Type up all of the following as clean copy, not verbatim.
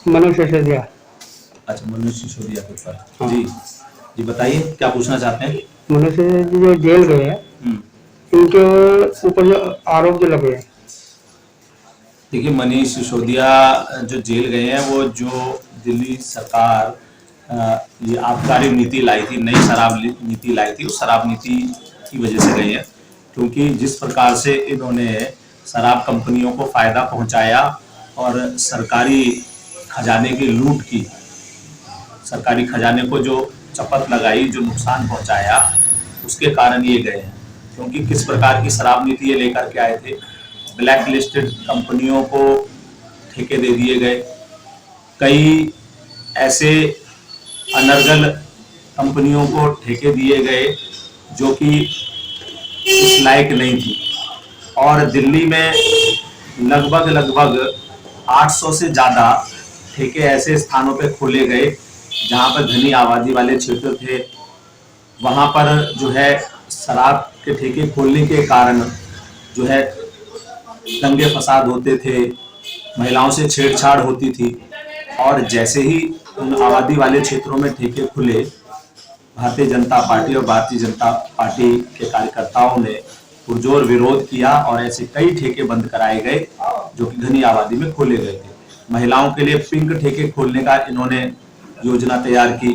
मनुष्य सिसोदिया। अच्छा, मनुष्य सिसोदिया के ऊपर। हाँ। जी जी, बताइए क्या पूछना चाहते हैं। मनुष्य सिसोदिया जो जेल गए हैं, हम्म, इनके ऊपर जो आरोप जो लगे हैं। देखिए मनीष सिसोदिया जो जेल गए हैं, वो जो दिल्ली सरकार ये आबकारी नीति लाई थी, नई शराब नीति लाई थी, उस शराब नीति की वजह से गए हैं। क्योंकि जिस प्रकार से इन्होंने शराब कंपनियों को फायदा पहुंचाया और सरकारी खजाने की लूट की, सरकारी खजाने को जो चपत लगाई, जो नुकसान पहुंचाया, उसके कारण ये गए हैं। क्योंकि किस प्रकार की शराब नीति ये लेकर के आए थे, ब्लैक लिस्टेड कंपनियों को ठेके दे दिए गए, कई ऐसे अनर्गल कंपनियों को ठेके दिए गए जो कि इस लायक नहीं थी। और दिल्ली में लगभग लगभग 800 से ज़्यादा ठेके ऐसे स्थानों पे खोले गए जहाँ पर घनी आबादी वाले क्षेत्र थे। वहाँ पर जो है शराब के ठेके खोलने के कारण जो है दंगे फसाद होते थे, महिलाओं से छेड़छाड़ होती थी। और जैसे ही उन आबादी वाले क्षेत्रों में ठेके खुले, भारतीय जनता पार्टी और भारतीय जनता पार्टी के कार्यकर्ताओं ने पुरजोर विरोध किया और ऐसे कई ठेके बंद कराए गए जो कि घनी आबादी में खोले गए थे। महिलाओं के लिए पिंक ठेके खोलने का इन्होंने योजना तैयार की।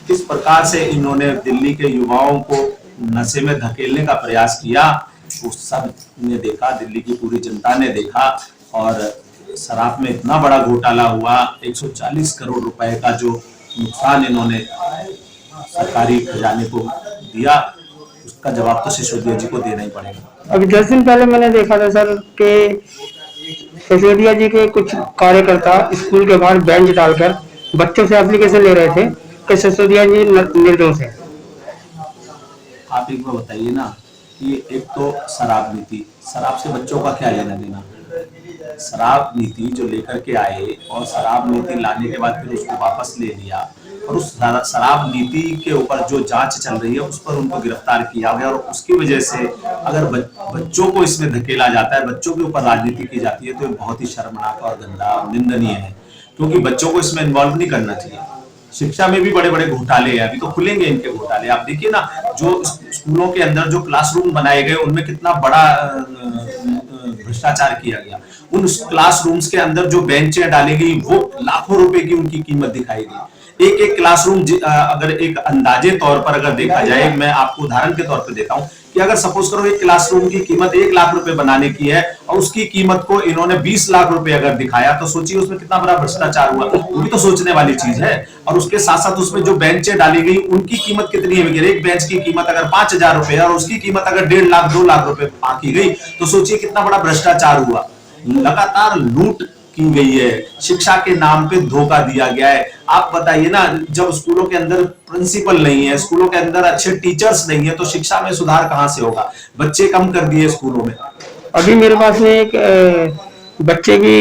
किस प्रकार से इन्होंने दिल्ली के युवाओं को नशे में धकेलने का प्रयास किया, उस सब ने देखा, दिल्ली की पूरी जनता ने देखा। और शराब में इतना बड़ा घोटाला हुआ, 140 करोड़ रुपए का जो नुकसान इन्होंने सरकारी खजाने को दिया, उसका जवाब तो सिसोदिया जी को देना ही पड़ेगा। अभी 10 दिन पहले मैंने देखा था सर कि सिसोदिया जी के कुछ कार्यकर्ता स्कूल के बाहर बेंच डालकर बच्चों से एप्लीकेशन ले रहे थे कि सिसोदिया जी निर्दोष है। आप एक बार बताइए ना कि एक तो शराब नीति, शराब से बच्चों का क्या लेना देना। शराब नीति जो लेकर के आए और शराब नीति लाने के बाद फिर उसको वापस ले लिया, और उस शराब नीति के ऊपर जो जांच चल रही है उस पर उनको गिरफ्तार किया गया। और उसकी वजह से अगर बच्चों को इसमें धकेला जाता है, बच्चों के ऊपर राजनीति की जाती है, तो ये बहुत ही शर्मनाक और गंदा और निंदनीय है। क्योंकि बच्चों को इसमें इन्वॉल्व नहीं करना चाहिए। शिक्षा में भी बड़े बड़े घोटाले हैं, अभी तो खुलेंगे इनके घोटाले। आप देखिए ना, जो स्कूलों के अंदर जो क्लासरूम बनाए गए उनमें कितना बड़ा भ्रष्टाचार किया गया। उन क्लासरूम्स के अंदर जो बेंचें डाली गई वो लाखों रुपए की उनकी कीमत दिखाई गई। एक एक क्लासरूम अगर एक अंदाजे तौर पर अगर देखा जाए, मैं आपको उदाहरण के तौर पर देता हूं कि अगर सपोज करो एक क्लासरूम की कीमत 1 लाख रुपए बनाने की है और उसकी कीमत को इन्होंने 20 लाख रुपए अगर दिखाया, तो सोचिए उसमें कितना बड़ा भ्रष्टाचार हुआ। वो भी तो सोचने वाली चीज है। और उसके साथ साथ उसमें जो बेंचें डाली गई उनकी कीमत कितनी है, एक बेंच की कीमत अगर 5,000 रुपए है और उसकी कीमत अगर 1.5 लाख 2 लाख रुपए आंकी गई, तो सोचिए कितना बड़ा भ्रष्टाचार हुआ। लगातार लूट की गई है, शिक्षा के नाम पे धोखा दिया गया है। आप बताइए ना, जब स्कूलों के अंदर प्रिंसिपल नहीं है, स्कूलों के अंदर अच्छे टीचर्स नहीं है, तो शिक्षा में सुधार कहां से होगा। बच्चे कम कर दिए स्कूलों में। अभी मेरे पास में एक बच्चे की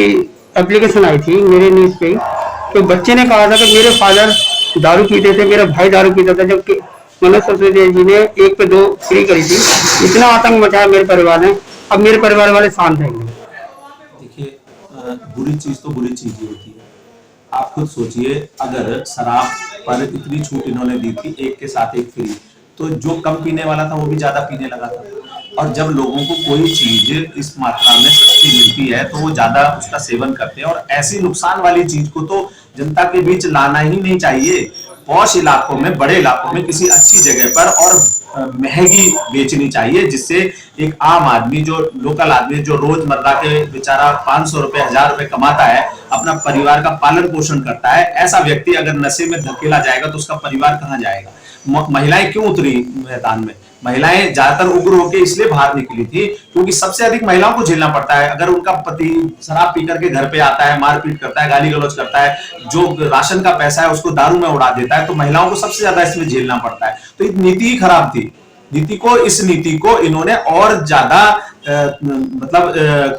एप्लीकेशन आई थी मेरे न्यूज पे, तो बच्चे ने कहा था कि मेरे फादर दारू पीते थे, मेरा भाई दारू पीता था, जबकि मनोज सिसोदिया जी ने 1 पे 2 फ्री करी थी। इतना आतंक मचाया मेरे परिवार ने, अब मेरे परिवार वाले शांत हैं। देखिए, बुरी चीज तो बुरी चीज ही होती है। आप खुद सोचिए, अगर शराब पर इतनी छूट इन्होंने दी थी, एक के साथ एक फ्री, तो जो कम पीने वाला था वो भी ज्यादा पीने लगा था। और जब लोगों को कोई चीज इस मात्रा में सस्ती मिलती है तो वो ज्यादा उसका सेवन करते हैं। और ऐसी नुकसान वाली चीज को तो जनता के बीच लाना ही नहीं चाहिए। पॉश इलाकों में, बड़े इलाकों में, किसी अच्छी जगह पर और महंगी बेचनी चाहिए, जिससे एक आम आदमी, जो लोकल आदमी, जो रोजमर्रा के बेचारा 500 रुपए 1000 रुपए कमाता है, अपना परिवार का पालन पोषण करता है, ऐसा व्यक्ति अगर नशे में धकेला जाएगा तो उसका परिवार कहां जाएगा। महिलाएं क्यों उतरी मैदान में? महिलाएं ज्यादातर उग्र होकर इसलिए बाहर निकली थी क्योंकि सबसे अधिक महिलाओं को झेलना पड़ता है। अगर उनका पति शराब पी करके घर पे आता है, मारपीट करता है, गाली गलौज करता है, जो राशन का पैसा है उसको दारू में उड़ा देता है, तो महिलाओं को सबसे ज्यादा इसमें झेलना पड़ता है। तो ये नीति ही खराब थी। इस नीति को इन्होंने और ज्यादा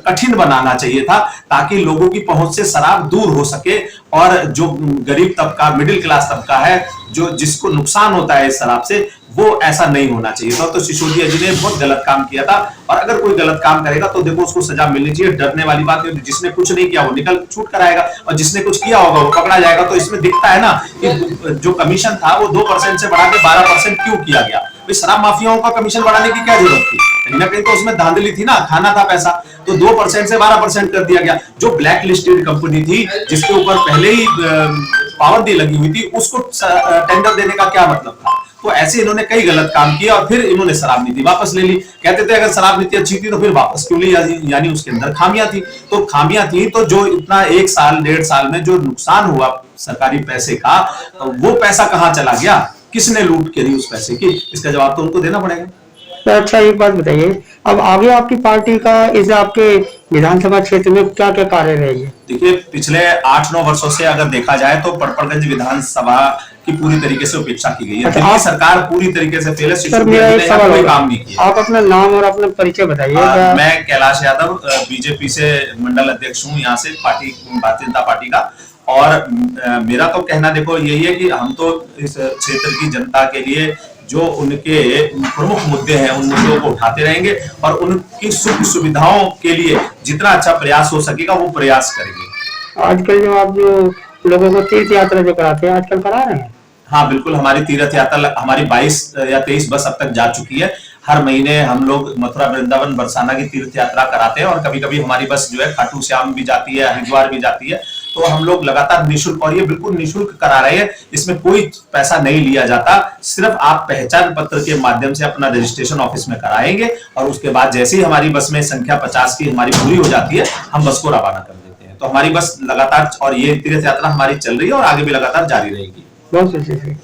कठिन बनाना चाहिए था, ताकि लोगों की पहुंच से शराब दूर हो सके और जो गरीब तबका, मिडिल क्लास तबका है, जो जिसको नुकसान होता है इस शराब से, वो ऐसा नहीं होना चाहिए था। तो सिसोदिया जी ने बहुत गलत काम किया था, और अगर कोई गलत काम करेगा तो देखो उसको सजा मिलनी चाहिए। डरने वाली बात है, जिसने कुछ नहीं किया वो निकल छूट कर आएगा, और जिसने कुछ किया होगा वो पकड़ा जाएगा। तो इसमें दिखता है ना कि जो कमीशन था वो 2% से बढ़ा के 12% क्यों किया गया। भाई शराब माफियाओं का कमीशन बढ़ाने की क्या जरूरत थी? कहीं ना कहीं तो उसमें धांधली थी ना, खाना था पैसा। तो 2% से 12% कर दिया गया। जो ब्लैक लिस्टेड कंपनी थी, जिसके ऊपर पहले ही पाबंदी लगी हुई थी, उसको टेंडर देने का क्या मतलब था? तो ऐसे इन्होंने कई गलत काम किया, और फिर इन्होंने शराब नीति वापस ले ली। कहते थे अगर शराब नीति अच्छी थी तो फिर वापस क्यों ली, यानी उसके अंदर खामियां थी। तो खामियां थी तो जो इतना 1 साल 1.5 साल में जो नुकसान हुआ सरकारी पैसे का, वो पैसा कहां चला गया, किसने लूट करी उस पैसे की, इसका जवाब तो उनको देना पड़ेगा। तो अच्छा एक बात बताइए, अब आगे आपकी पार्टी का इस आपके विधानसभा क्षेत्र में क्या क्या कार्य रहेंगे? देखिए पिछले 8-9 वर्षों से अगर देखा जाए तो पड़पड़गंज विधानसभा की पूरी तरीके से उपेक्षा की गई है। अच्छा, दिल्ली सरकार पूरी तरीके से फेल है। सर मेरा एक सवाल कोई होगा, काम नहीं किया। आप अपना नाम और अपना परिचय बताइए। मैं कैलाश यादव, बीजेपी से मंडल अध्यक्ष हूँ, यहाँ से पार्टी, भारतीय जनता पार्टी का। और मेरा तो कहना देखो यही है कि हम तो इस क्षेत्र की जनता के लिए जो उनके प्रमुख मुद्दे हैं उन मुद्दों को उठाते रहेंगे, और उनकी सुख सुविधाओं के लिए जितना अच्छा प्रयास हो सकेगा वो प्रयास करेंगे। आजकल जो आप जो लोगों को तीर्थ यात्रा जो कराते हैं, आजकल करा रहे हैं? हाँ बिल्कुल, हमारी तीर्थ यात्रा, हमारी 22 या 23 बस अब तक जा चुकी है। हर महीने हम लोग मथुरा, वृंदावन, बरसाना की तीर्थ यात्रा कराते हैं, और कभी कभी हमारी बस जो है खाटू श्याम भी जाती है, हरिद्वार भी जाती है। तो हम लोग लगातार निःशुल्क, और ये बिल्कुल निःशुल्क करा रहे हैं, इसमें कोई पैसा नहीं लिया जाता। सिर्फ आप पहचान पत्र के माध्यम से अपना रजिस्ट्रेशन ऑफिस में कराएंगे, और उसके बाद जैसे ही हमारी बस में संख्या 50 की हमारी पूरी हो जाती है, हम बस को रवाना कर देते हैं। तो हमारी बस लगातार, और ये तीर्थ यात्रा हमारी चल रही है और आगे भी लगातार जारी रहेगी। बहुत अच्छे से।